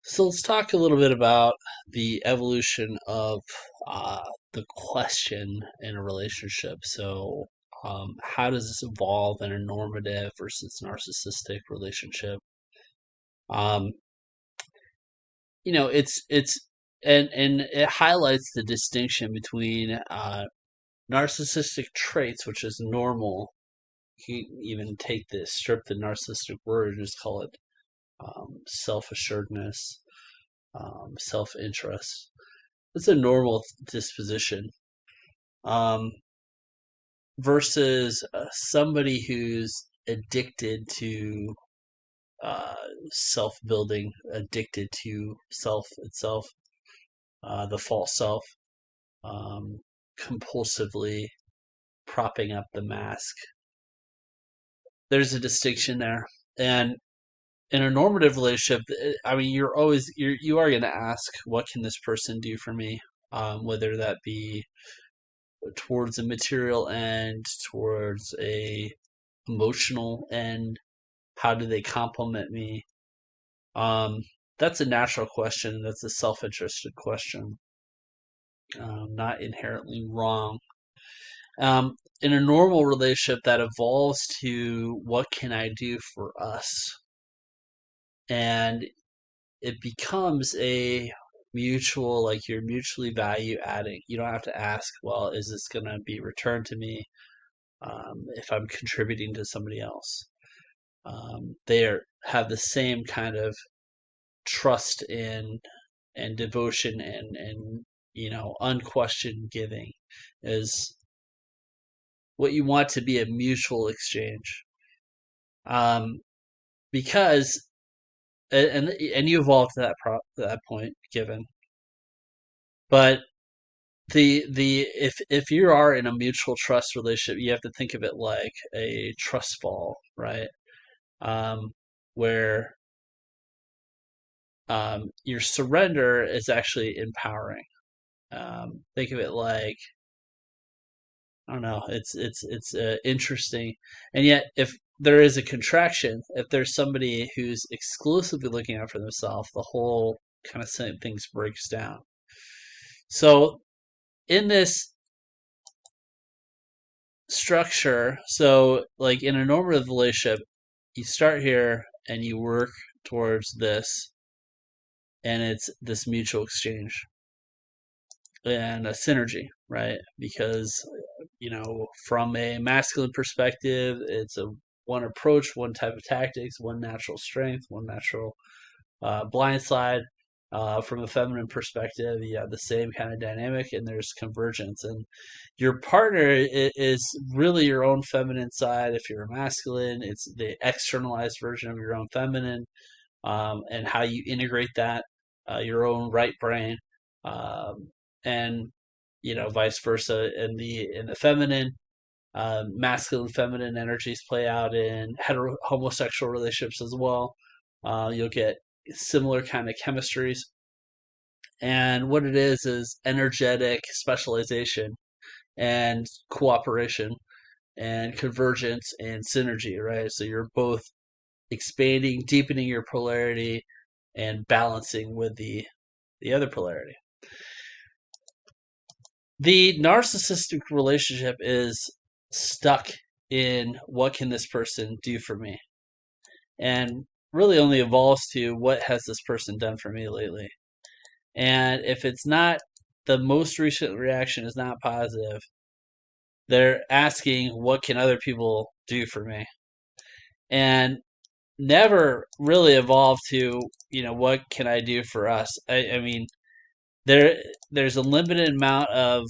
So let's talk a little bit about the evolution of uh, the question in a relationship. How does this evolve in a normative versus narcissistic relationship? Um, it's and it highlights the distinction between narcissistic traits, which is normal. You can even strip the narcissistic word and just call it self-assuredness, self-interest. It's a normal disposition, um, versus somebody who's addicted to uh, self-building, addicted to self itself, the false self, um, compulsively propping up the mask. There's a distinction there, and in a normative relationship, I mean, you are going to ask, what can this person do for me? Whether that be towards a material end, towards a emotional end, how do they complement me? Um, that's a natural question. That's a self-interested question, not inherently wrong. In a normal relationship, that evolves to what can I do for us, and it becomes a mutual, like you're mutually value adding. You don't have to ask, well, is this going to be returned to me if I'm contributing to somebody else? Have the same kind of trust in and devotion and unquestioned giving is what you want to be a mutual exchange. Um, because and you evolve to that point given, but the if you are in a mutual trust relationship, you have to think of it like a trust fall, right? Um, where your surrender is actually empowering. Think of it like, I don't know. It's interesting, and yet if there is a contraction, if there's somebody who's exclusively looking out for themselves, the whole kind of same things breaks down. So in this structure, so like in a normative relationship, you start here and you work towards this, and it's this mutual exchange and a synergy, right? Because from a masculine perspective, it's a one approach, one type of tactics, one natural strength, one natural blind side. From a feminine perspective, you have the same kind of dynamic, and there's convergence. And your partner is really your own feminine side. If you're a masculine, it's the externalized version of your own feminine, and how you integrate that, your own right brain, and vice versa. In the feminine, masculine feminine energies play out in homosexual relationships as well. You'll get similar kind of chemistries, and what it is energetic specialization and cooperation and convergence and synergy, right? So you're both expanding, deepening your polarity, and balancing with the other polarity. The narcissistic relationship is stuck in, what can this person do for me? And really only evolves to, what has this person done for me lately? And if it's not, the most recent reaction is not positive, they're asking, what can other people do for me? And never really evolve to, what can I do for us? I mean, there's a limited amount of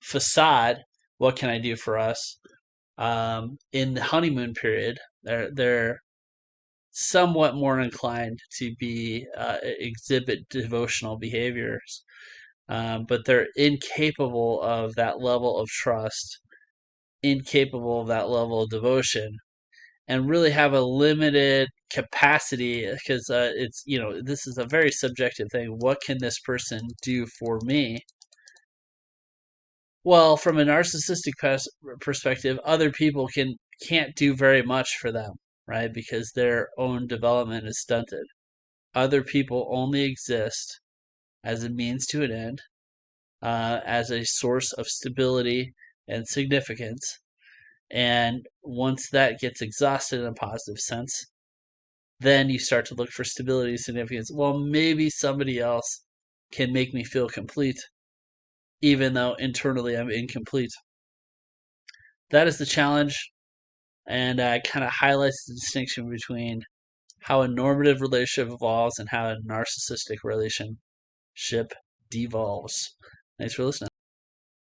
facade. What can I do for us? In the honeymoon period, they're somewhat more inclined to be exhibit devotional behaviors, but they're incapable of that level of trust, incapable of that level of devotion, and really have a limited capacity, because this is a very subjective thing. What can this person do for me? Well, from a narcissistic perspective, other people can't do very much for them. right? Because their own development is stunted. Other people only exist as a means to an end, as a source of stability and significance. And once that gets exhausted in a positive sense, then you start to look for stability and significance. Well, maybe somebody else can make me feel complete, even though internally I'm incomplete. That is the challenge, and kind of highlights the distinction between how a normative relationship evolves and how a narcissistic relationship devolves. Thanks for listening.